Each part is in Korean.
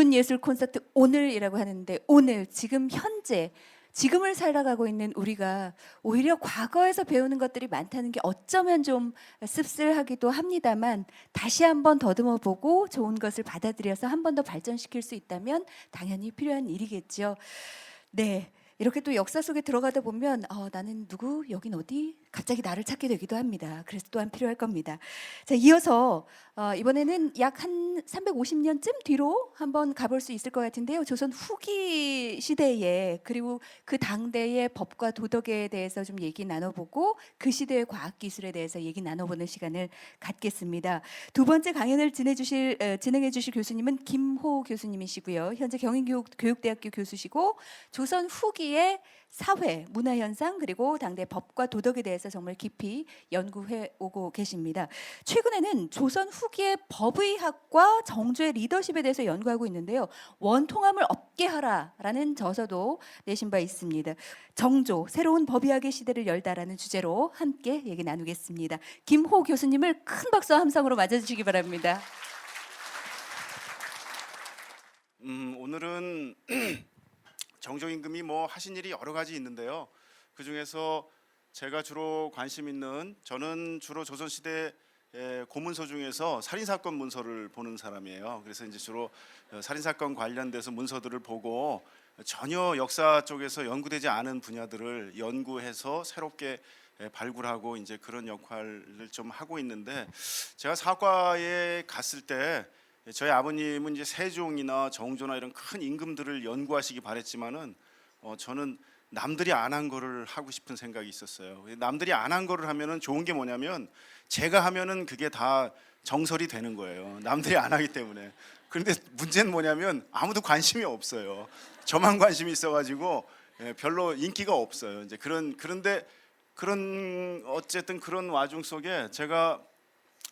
인문예술 콘서트 오늘이라고 하는데, 오늘 지금 현재 지금을 살아가고 있는 우리가 오히려 과거에서 배우는 것들이 많다는 게 어쩌면 좀 씁쓸하기도 합니다만, 다시 한번 더듬어 보고 좋은 것을 받아들여서 한 번 더 발전시킬 수 있다면 당연히 필요한 일이겠죠. 네. 이렇게 또 역사 속에 들어가다 보면 나는 누구? 여긴 어디? 갑자기 나를 찾게 되기도 합니다. 그래서 또한 필요할 겁니다. 자, 이어서 이번에는 약 한 350년쯤 뒤로 한번 가볼 수 있을 것 같은데요. 조선 후기 시대에, 그리고 그 당대의 법과 도덕에 대해서 좀 얘기 나눠보고 그 시대의 과학기술에 대해서 얘기 나눠보는 시간을 갖겠습니다. 두 번째 강연을 진행해 주실 교수님은 김호 교수님이시고요. 현재 경인교육대학교 교수시고 조선 후기의 사회, 문화 현상, 그리고 당대 법과 도덕에 대해서 정말 깊이 연구해 오고 계십니다. 최근에는 조선 후기의 법의학과 정조의 리더십에 대해서 연구하고 있는데요. 원통함을 없게 하라라는 저서도 내신 바 있습니다. 정조, 새로운 법의학의 시대를 열다라는 주제로 함께 얘기 나누겠습니다. 김호 교수님을 큰 박수와 함성으로 맞아주시기 바랍니다. 오늘은 정조 임금이 뭐 하신 일이 여러 가지 있는데요. 그 중에서 제가 주로 관심 있는, 저는 주로 조선 시대 고문서 중에서 살인 사건 문서를 보는 사람이에요. 그래서 이제 주로 살인 사건 관련돼서 문서들을 보고 전혀 역사 쪽에서 연구되지 않은 분야들을 연구해서 새롭게 발굴하고 이제 그런 역할을 좀 하고 있는데, 제가 사과에 갔을 때 저희 아버님은 이제 세종이나 정조나 이런 큰 임금들을 연구하시기 바랬지만은 저는 남들이 안 한 거를 하고 싶은 생각이 있었어요. 남들이 안 한 거를 하면은 좋은 게 뭐냐면 제가 하면은 그게 다 정설이 되는 거예요. 남들이 안 하기 때문에. 그런데 문제는 뭐냐면 아무도 관심이 없어요. 저만 관심이 있어가지고 별로 인기가 없어요. 이제 그런데 어쨌든 그런 와중 속에 제가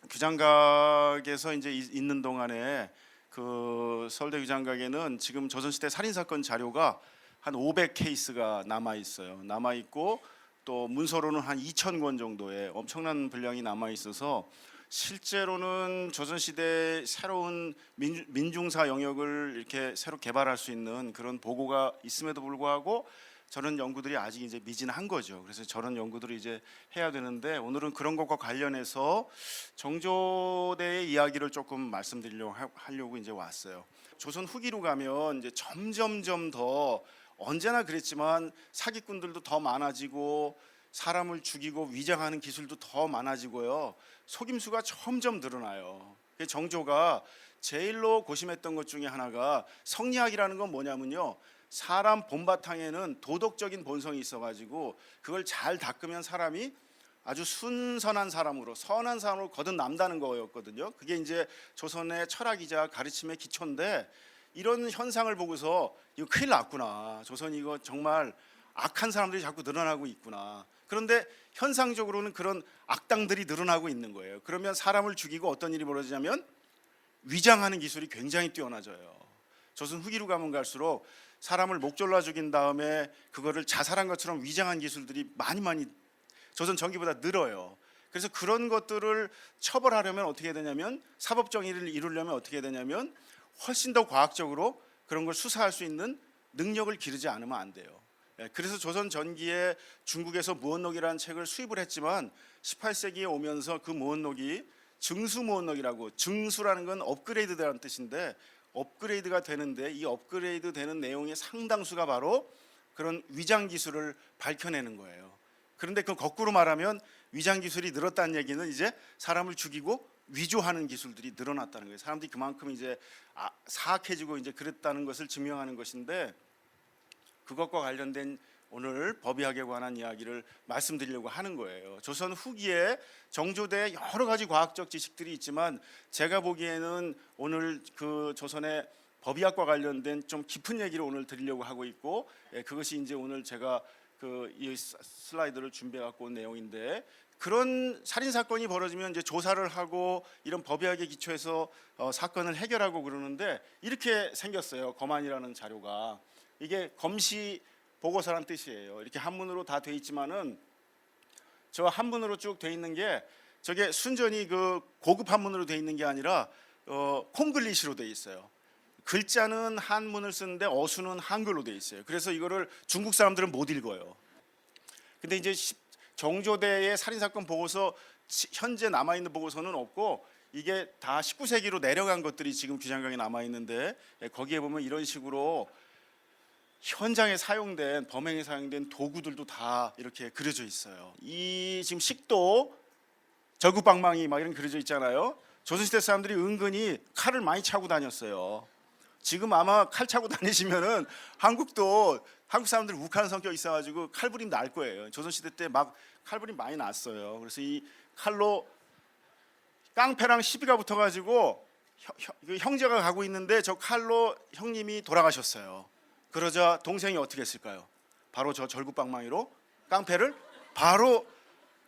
규장각에서 이제 있는 동안에 그 서울대 규장각에는 지금 조선시대 살인사건 자료가 한 500케이스가 남아 있어요. 남아 있고 또 문서로는 한 2,000권 정도의 엄청난 분량이 남아 있어서 실제로는 조선시대 새로운 민중사 영역을 이렇게 새로 개발할 수 있는 그런 보고가 있음에도 불구하고 저런 연구들이 아직 이제 미진한 거죠. 그래서 저런 연구들을 이제 해야 되는데, 오늘은 그런 것과 관련해서 정조대의 이야기를 조금 말씀드리려고 하려고 이제 왔어요. 조선 후기로 가면 이제 점점점 더, 언제나 그랬지만 사기꾼들도 더 많아지고 사람을 죽이고 위장하는 기술도 더 많아지고요. 속임수가 점점 늘어나요. 정조가 제일로 고심했던 것 중에 하나가, 성리학이라는 건 뭐냐면요, 사람 본바탕에는 도덕적인 본성이 있어가지고 그걸 잘 닦으면 사람이 아주 순선한 사람으로, 선한 사람으로 거듭남다는 거였거든요. 그게 이제 조선의 철학이자 가르침의 기초인데, 이런 현상을 보고서 이거 큰일 났구나, 조선이 이거 정말 악한 사람들이 자꾸 늘어나고 있구나. 그런데 현상적으로는 그런 악당들이 늘어나고 있는 거예요. 그러면 사람을 죽이고 어떤 일이 벌어지냐면 위장하는 기술이 굉장히 뛰어나져요. 조선 후기로 가면 갈수록 사람을 목졸라 죽인 다음에 그거를 자살한 것처럼 위장한 기술들이 많이 조선 전기보다 늘어요. 그래서 그런 것들을 처벌하려면 어떻게 되냐면, 사법 정의를 이루려면 어떻게 되냐면 훨씬 더 과학적으로 그런 걸 수사할 수 있는 능력을 기르지 않으면 안 돼요. 그래서 조선 전기에 중국에서 무언록이라는 책을 수입을 했지만 18세기에 오면서 그 무언록이 증수무언록이라고, 증수라는 건 업그레이드라는 뜻인데 업그레이드가 되는데, 이 업그레이드 되는 내용의 상당수가 바로 그런 위장 기술을 밝혀내는 거예요. 그런데 그 거꾸로 말하면 위장 기술이 늘었다는 얘기는 이제 사람을 죽이고 위조하는 기술들이 늘어났다는 거예요. 사람들이 그만큼 이제 사악해지고 이제 그랬다는 것을 증명하는 것인데, 그것과 관련된 오늘 법의학에 관한 이야기를 말씀드리려고 하는 거예요. 조선 후기에 정조대에 여러 가지 과학적 지식들이 있지만 제가 보기에는 오늘 그 조선의 법의학과 관련된 좀 깊은 얘기를 오늘 드리려고 하고 있고, 그것이 이제 오늘 제가 이 슬라이드를 준비해 갖고 온 내용인데, 그런 살인 사건이 벌어지면 이제 조사를 하고 이런 법의학에 기초해서 사건을 해결하고 그러는데, 이렇게 생겼어요. 검안이라는 자료가. 이게 검시 보고서란 뜻이에요. 이렇게 한문으로 다 돼 있지만은 저 한문으로 쭉 돼 있는 게, 저게 순전히 그 고급 한문으로 돼 있는 게 아니라 콩글리시로 돼 있어요. 글자는 한문을 쓰는데 어수는 한글로 돼 있어요. 그래서 이거를 중국 사람들은 못 읽어요. 근데 이제 정조대의 살인사건 보고서 현재 남아있는 보고서는 없고 이게 다 19세기로 내려간 것들이 지금 규장각에 남아있는데 거기에 보면 이런 식으로 현장에 사용된 범행에 사용된 도구들도 다 이렇게 그려져 있어요. 이 지금 식도 절구방망이 막 이런 그려져 있잖아요. 조선시대 사람들이 은근히 칼을 많이 차고 다녔어요. 지금 아마 칼 차고 다니시면은 한국 사람들 욱하는 성격이 있어가지고 칼부림 날 거예요. 조선시대 때 막 칼부림 많이 났어요. 그래서 이 칼로 깡패랑 시비가 붙어가지고 형제가 가고 있는데 저 칼로 형님이 돌아가셨어요. 그러자 동생이 어떻게 했을까요? 바로 저 절구방망이로 깡패를 바로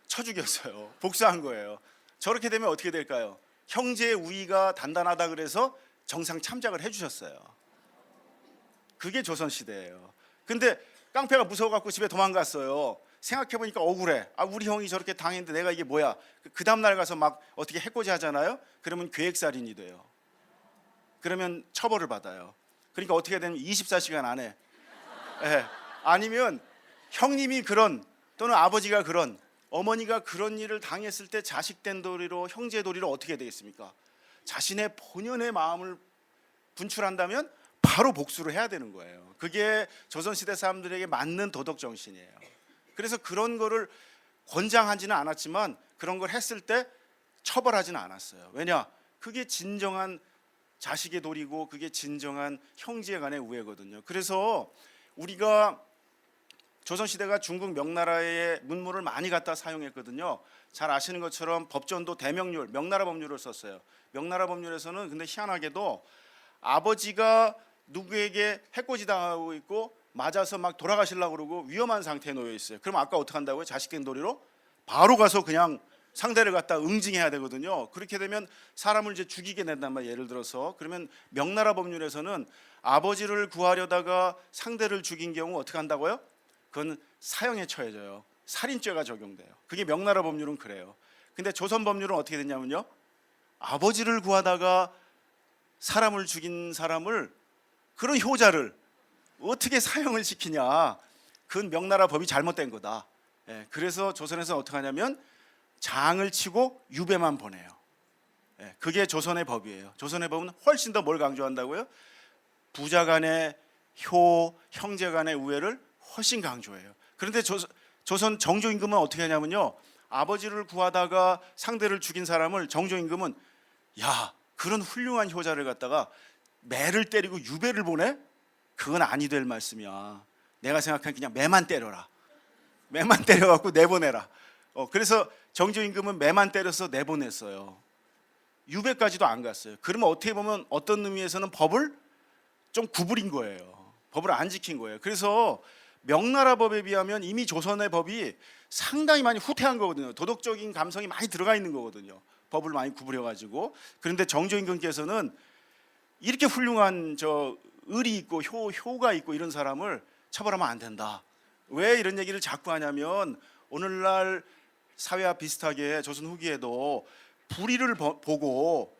쳐 죽였어요. 복수한 거예요. 저렇게 되면 어떻게 될까요? 형제의 우위가 단단하다 그래서 정상 참작을 해주셨어요. 그게 조선시대예요. 근데 깡패가 무서워갖고 집에 도망갔어요. 생각해보니까 억울해. 우리 형이 저렇게 당했는데 내가 이게 뭐야. 그 다음날 가서 막 어떻게 해코지 하잖아요. 그러면 계획살인이 돼요. 그러면 처벌을 받아요. 그러니까 어떻게 되면 24시간 안에 아니면 형님이 그런 또는 아버지가 그런 어머니가 그런 일을 당했을 때 자식된 도리로 형제 도리로 어떻게 되겠습니까? 자신의 본연의 마음을 분출한다면 바로 복수를 해야 되는 거예요. 그게 조선시대 사람들에게 맞는 도덕 정신이에요. 그래서 그런 거를 권장하지는 않았지만 그런 걸 했을 때 처벌하지는 않았어요. 왜냐? 그게 진정한 자식의 도리고 그게 진정한 형제 간의 우애거든요. 그래서 우리가 조선시대가 중국 명나라의 문물을 많이 갖다 사용했거든요. 잘 아시는 것처럼 법전도 대명률, 명나라 법률을 썼어요. 명나라 법률에서는 근데 희한하게도 아버지가 누구에게 해코지 당하고 있고 맞아서 막 돌아가시려고 그러고 위험한 상태에 놓여 있어요. 그럼 아까 어떻게 한다고요? 자식된 도리로 바로 가서 그냥 상대를 갖다 응징해야 되거든요. 그렇게 되면 사람을 이제 죽이게 된단 말이에요. 예를 들어서 그러면 명나라 법률에서는 아버지를 구하려다가 상대를 죽인 경우 어떻게 한다고요? 그건 사형에 처해져요. 살인죄가 적용돼요. 그게 명나라 법률은 그래요. 근데 조선 법률은 어떻게 됐냐면요. 아버지를 구하다가 사람을 죽인 사람을 그런 효자를 어떻게 사형을 시키냐. 그건 명나라 법이 잘못된 거다. 그래서 조선에서 어떻게 하냐면 장을 치고 유배만 보내요. 그게 조선의 법이에요. 조선의 법은 훨씬 더 뭘 강조한다고요? 부자 간의 효, 형제 간의 우애를 훨씬 강조해요. 그런데 조선 정조임금은 어떻게 하냐면요. 아버지를 구하다가 상대를 죽인 사람을 정조임금은 야, 그런 훌륭한 효자를 갖다가 매를 때리고 유배를 보내? 그건 아니 될 말씀이야. 내가 생각한 그냥 매만 때려라. 매만 때려갖고 내보내라. 그래서 정조임금은 매만 때려서 내보냈어요. 유배까지도 안 갔어요. 그러면 어떻게 보면 어떤 의미에서는 법을 좀 구부린 거예요. 법을 안 지킨 거예요. 그래서 명나라 법에 비하면 이미 조선의 법이 상당히 많이 후퇴한 거거든요. 도덕적인 감성이 많이 들어가 있는 거거든요. 법을 많이 구부려가지고. 그런데 정조임금께서는 이렇게 훌륭한 의리 있고 효가 있고 이런 사람을 처벌하면 안 된다. 왜 이런 얘기를 자꾸 하냐면 오늘날 사회와 비슷하게 조선 후기에도 불의를 보고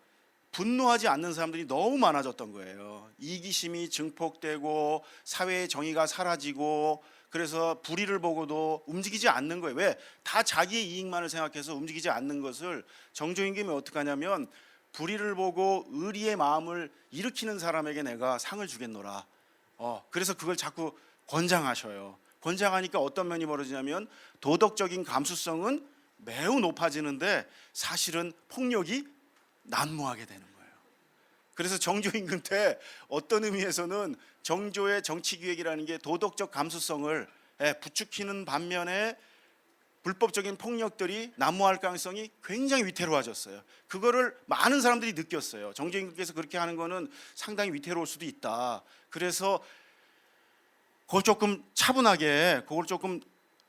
분노하지 않는 사람들이 너무 많아졌던 거예요. 이기심이 증폭되고 사회의 정의가 사라지고 그래서 불의를 보고도 움직이지 않는 거예요. 왜? 다 자기의 이익만을 생각해서 움직이지 않는 것을 정조임금이 어떻게 하냐면 불의를 보고 의리의 마음을 일으키는 사람에게 내가 상을 주겠노라. 그래서 그걸 자꾸 권장하셔요. 권장하니까 어떤 면이 벌어지냐면 도덕적인 감수성은 매우 높아지는데 사실은 폭력이 난무하게 되는 거예요. 그래서 정조임금 때 어떤 의미에서는 정조의 정치기획이라는 게 도덕적 감수성을 부추기는 반면에 불법적인 폭력들이 난무할 가능성이 굉장히 위태로워졌어요. 그거를 많은 사람들이 느꼈어요. 정조임금께서 그렇게 하는 거는 상당히 위태로울 수도 있다. 그래서 그걸 조금 차분하게 그걸 조금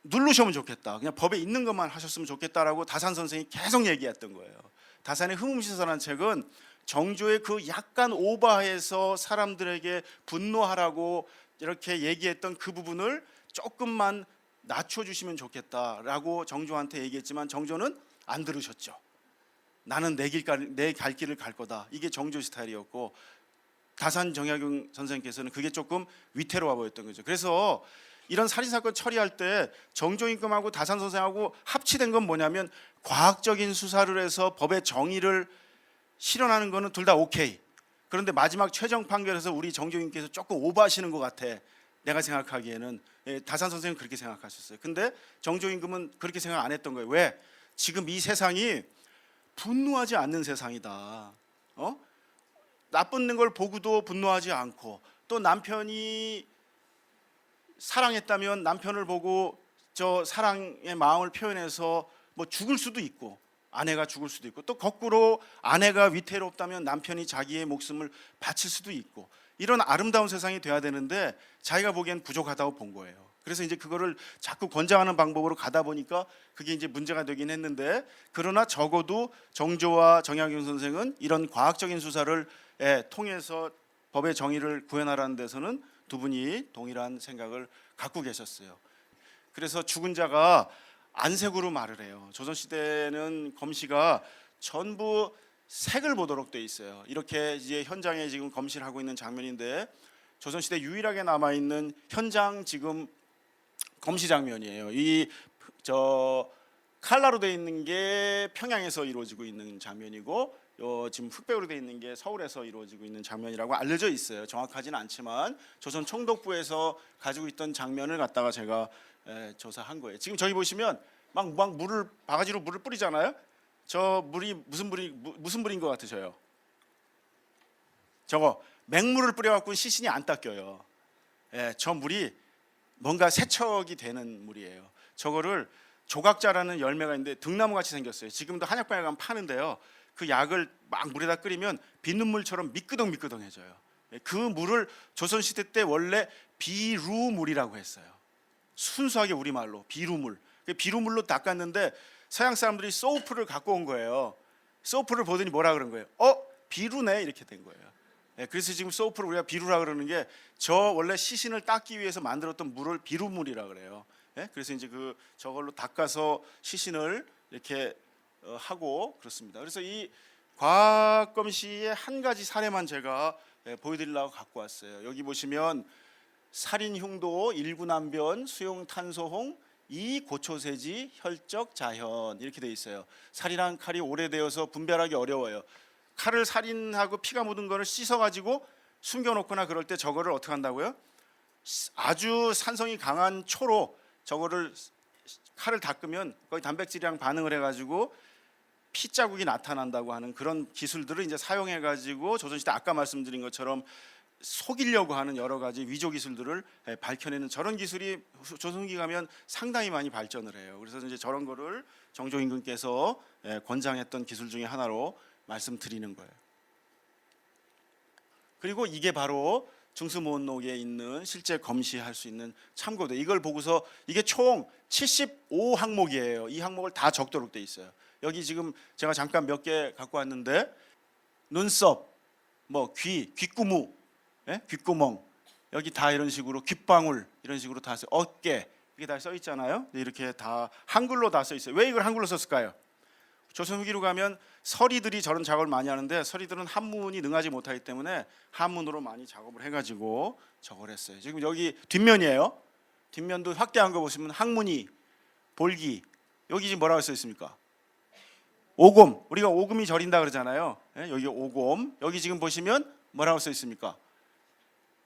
누르시면 좋겠다. 그냥 법에 있는 것만 하셨으면 좋겠다라고 다산 선생이 계속 얘기했던 거예요. 다산의 흥음시서라는 책은 정조의 그 약간 오버해서 사람들에게 분노하라고 이렇게 얘기했던 그 부분을 조금만 낮춰주시면 좋겠다라고 정조한테 얘기했지만 정조는 안 들으셨죠. 나는 내 갈 길을 갈 거다. 이게 정조 스타일이었고 다산 정약용 선생님께서는 그게 조금 위태로워 보였던 거죠. 그래서 이런 살인 사건 처리할 때 정조임금하고 다산 선생하고 합치된 건 뭐냐면 과학적인 수사를 해서 법의 정의를 실현하는 거는 둘 다 오케이. 그런데 마지막 최종 판결에서 우리 정조임금께서 조금 오버하시는 것 같아. 내가 생각하기에는 다산 선생은 그렇게 생각하셨어요. 근데 정조임금은 그렇게 생각 안 했던 거예요. 왜? 지금 이 세상이 분노하지 않는 세상이다. 나쁜 걸 보고도 분노하지 않고, 또 남편이 사랑했다면 남편을 보고 저 사랑의 마음을 표현해서 뭐 죽을 수도 있고, 아내가 죽을 수도 있고, 또 거꾸로 아내가 위태롭다면 남편이 자기의 목숨을 바칠 수도 있고, 이런 아름다운 세상이 돼야 되는데 자기가 보기엔 부족하다고 본 거예요. 그래서 이제 그거를 자꾸 권장하는 방법으로 가다 보니까 그게 이제 문제가 되긴 했는데, 그러나 적어도 정조와 정약용 선생은 이런 과학적인 수사를 통해서 법의 정의를 구현하라는 데서는 두 분이 동일한 생각을 갖고 계셨어요. 그래서 죽은 자가 안색으로 말을 해요. 조선시대는 검시가 전부 색을 보도록 돼 있어요. 이렇게 이제 현장에 지금 검시를 하고 있는 장면인데, 조선시대 유일하게 남아 있는 현장 지금 검시 장면이에요. 이 저 칼라로 돼 있는 게 평양에서 이루어지고 있는 장면이고, 지금 흑백으로 돼 있는 게 서울에서 이루어지고 있는 장면이라고 알려져 있어요. 정확하지는 않지만 조선 총독부에서 가지고 있던 장면을 갖다가 제가 조사한 거예요. 지금 저기 보시면 막 물을 바가지로 물을 뿌리잖아요. 저 물이 무슨 물인 것 같으셔요? 저거 맹물을 뿌려갖고 시신이 안 닦여요. 저 물이 뭔가 세척이 되는 물이에요. 저거를 조각자라는 열매가 있는데 등나무 같이 생겼어요. 지금도 한약방에 가면 파는데요. 그 약을 막 물에다 끓이면 비눗물처럼 미끄덩미끄덩해져요. 그 물을 조선시대 때 원래 비루물이라고 했어요. 순수하게 우리말로 비루물. 비루물로 닦았는데 서양 사람들이 소프를 갖고 온 거예요. 소프를 보더니 뭐라 그런 거예요? 비루네, 이렇게 된 거예요. 그래서 지금 소프를 우리가 비루라 그러는 게, 저 원래 시신을 닦기 위해서 만들었던 물을 비루물이라 그래요. 그래서 이제 저걸로 닦아서 시신을 이렇게 하고 그렇습니다. 그래서 이 과학검시의 한 가지 사례만 제가 보여드리려고 갖고 왔어요. 여기 보시면 살인 흉도, 일구남변, 수용 탄소홍, 이 고초세지, 혈적 자현, 이렇게 돼 있어요. 살인한 칼이 오래되어서 분별하기 어려워요. 칼을 살인하고 피가 묻은 거를 씻어가지고 숨겨놓거나 그럴 때 저거를 어떻게 한다고요? 아주 산성이 강한 초로 저거를 칼을 닦으면 거기 단백질이랑 반응을 해가지고 피 자국이 나타난다고 하는 그런 기술들을 이제 사용해가지고 조선시대 아까 말씀드린 것처럼 속이려고 하는 여러 가지 위조 기술들을 밝혀내는, 저런 기술이 조선기 가면 상당히 많이 발전을 해요. 그래서 이제 저런 거를 정조임금께서 권장했던 기술 중에 하나로 말씀드리는 거예요. 그리고 이게 바로 중수모원록에 있는 실제 검시할 수 있는 참고도. 이걸 보고서 이게 총 75항목이에요. 이 항목을 다 적도록 돼 있어요. 여기 지금 제가 잠깐 몇 개 갖고 왔는데, 눈썹, 뭐 귓구무, 귓구멍, 여기 다 이런 식으로 귓방울, 이런 식으로 다 써. 어깨, 이게 다 써 있잖아요. 이렇게 다 한글로 다 써 있어요. 왜 이걸 한글로 썼을까요? 조선 후기로 가면 서리들이 저런 작업을 많이 하는데, 서리들은 한문이 능하지 못하기 때문에 한문으로 많이 작업을 해가지고 저걸 했어요. 지금 여기 뒷면이에요. 뒷면도 확대한 거 보시면 항문이, 볼기, 여기 지금 뭐라고 써 있습니까? 오곰, 우리가 오금이 저린다 그러잖아요. 여기 오곰, 여기 지금 보시면 뭐라고 써 있습니까?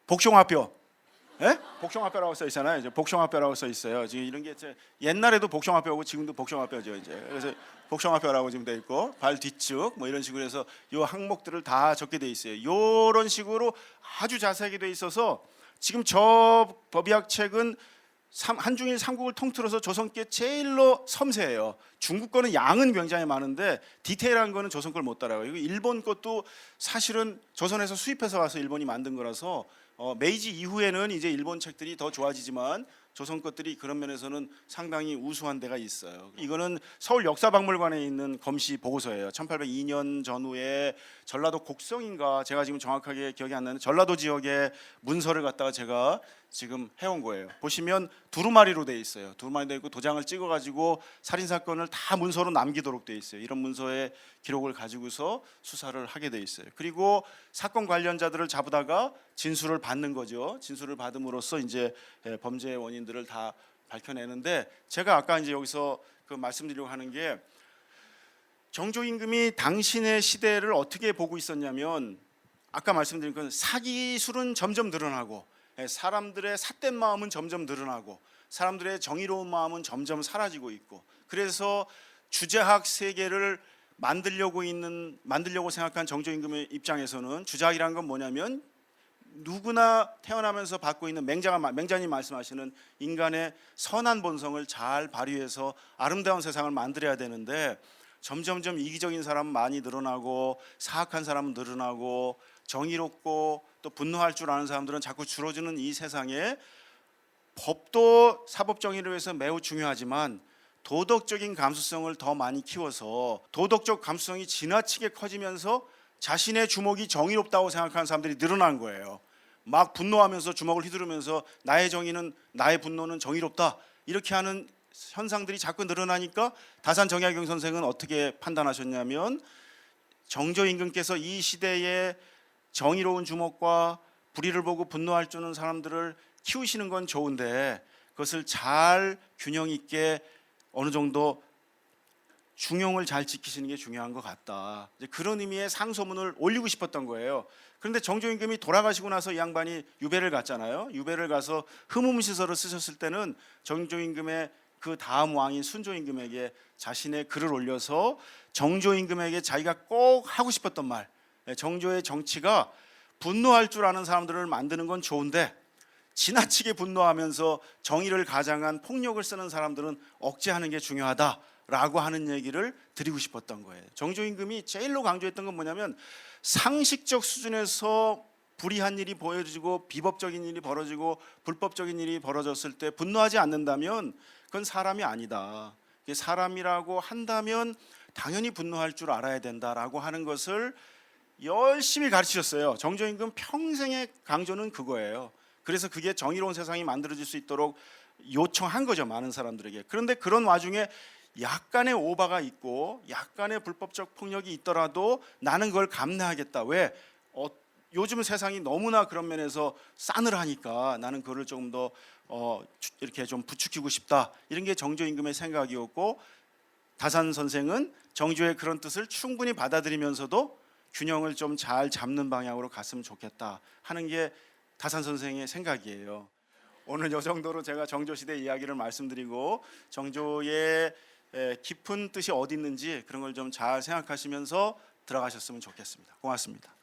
복숭아뼈, 복숭아뼈라고 써 있잖아요. 이제 복숭아뼈라고 써 있어요. 지금 이런 게 옛날에도 복숭아뼈고 지금도 복숭아뼈죠. 이제 그래서 복숭아뼈라고 지금 돼 있고, 발 뒤쪽 뭐 이런 식으로 해서 요 항목들을 다 적게 돼 있어요. 요런 식으로 아주 자세하게 돼 있어서 지금 저 법의학 책은 한중일 삼국을 통틀어서 조선께 제일로 섬세해요. 중국 거는 양은 굉장히 많은데 디테일한 거는 조선 걸 못 따라가요. 일본 것도 사실은 조선에서 수입해서 와서 일본이 만든 거라서 메이지 이후에는 이제 일본 책들이 더 좋아지지만 조선 것들이 그런 면에서는 상당히 우수한 데가 있어요. 이거는 서울 역사박물관에 있는 검시 보고서예요. 1802년 전후에 전라도 곡성인가 제가 지금 정확하게 기억이 안 나는데 전라도 지역의 문서를 갖다가 제가 지금 해온 거예요. 보시면 두루마리로 돼 있어요. 두루마리 돼 있고 도장을 찍어가지고 살인 사건을 다 문서로 남기도록 돼 있어요. 이런 문서의 기록을 가지고서 수사를 하게 돼 있어요. 그리고 사건 관련자들을 잡으다가 진술을 받는 거죠. 진술을 받음으로써 이제 범죄의 원인들을 다 밝혀내는데 제가 아까 이제 여기서 그 말씀드리려고 하는 게 정조 임금이 당신의 시대를 어떻게 보고 있었냐면 아까 말씀드린 건 사기술은 점점 늘어나고 사람들의 삿된 마음은 점점 늘어나고 사람들의 정의로운 마음은 점점 사라지고 있고 그래서 주자학 세계를 만들려고 생각한 정조 임금의 입장에서는 주자학이란 건 뭐냐면 누구나 태어나면서 받고 있는 맹자님 말씀하시는 인간의 선한 본성을 잘 발휘해서 아름다운 세상을 만들어야 되는데 점점점 이기적인 사람은 많이 늘어나고 사악한 사람은 늘어나고 정의롭고 또 분노할 줄 아는 사람들은 자꾸 줄어드는 이 세상에 법도 사법 정의를 위해서 매우 중요하지만 도덕적인 감수성을 더 많이 키워서 도덕적 감수성이 지나치게 커지면서 자신의 주먹이 정의롭다고 생각하는 사람들이 늘어난 거예요. 막 분노하면서 주먹을 휘두르면서 나의 분노는 정의롭다 이렇게 하는 현상들이 자꾸 늘어나니까 다산 정약용 선생은 어떻게 판단하셨냐면 정조 임금께서 이 시대에 정의로운 주먹과 불의를 보고 분노할 줄 아는 사람들을 키우시는 건 좋은데 그것을 잘 균형 있게 어느 정도 중용을 잘 지키시는 게 중요한 것 같다. 이제 그런 의미의 상소문을 올리고 싶었던 거예요. 그런데 정조 임금이 돌아가시고 나서 이 양반이 유배를 갔잖아요. 유배를 가서 흠음시설을 쓰셨을 때는 정조 임금의 그 다음 왕인 순조 임금에게 자신의 글을 올려서 정조 임금에게 자기가 꼭 하고 싶었던 말, 정조의 정치가 분노할 줄 아는 사람들을 만드는 건 좋은데 지나치게 분노하면서 정의를 가장한 폭력을 쓰는 사람들은 억제하는 게 중요하다라고 하는 얘기를 드리고 싶었던 거예요. 정조 임금이 제일로 강조했던 건 뭐냐면 상식적 수준에서 불의한 일이 보여지고 비법적인 일이 벌어지고 불법적인 일이 벌어졌을 때 분노하지 않는다면 그건 사람이 아니다. 사람이라고 한다면 당연히 분노할 줄 알아야 된다라고 하는 것을 열심히 가르치셨어요. 정조 임금 평생의 강조는 그거예요. 그래서 그게 정의로운 세상이 만들어질 수 있도록 요청한 거죠. 많은 사람들에게. 그런데 그런 와중에 약간의 오바가 있고 약간의 불법적 폭력이 있더라도 나는 그걸 감내하겠다. 왜? 요즘 세상이 너무나 그런 면에서 싸늘하니까 나는 그거를 조금 더 이렇게 좀 부추기고 싶다. 이런 게 정조 임금의 생각이었고 다산 선생은 정조의 그런 뜻을 충분히 받아들이면서도 균형을 좀 잘 잡는 방향으로 갔으면 좋겠다 하는 게 다산 선생의 생각이에요. 오늘 이 정도로 제가 정조시대 이야기를 말씀드리고 정조의 깊은 뜻이 어디 있는지 그런 걸 좀 잘 생각하시면서 들어가셨으면 좋겠습니다. 고맙습니다.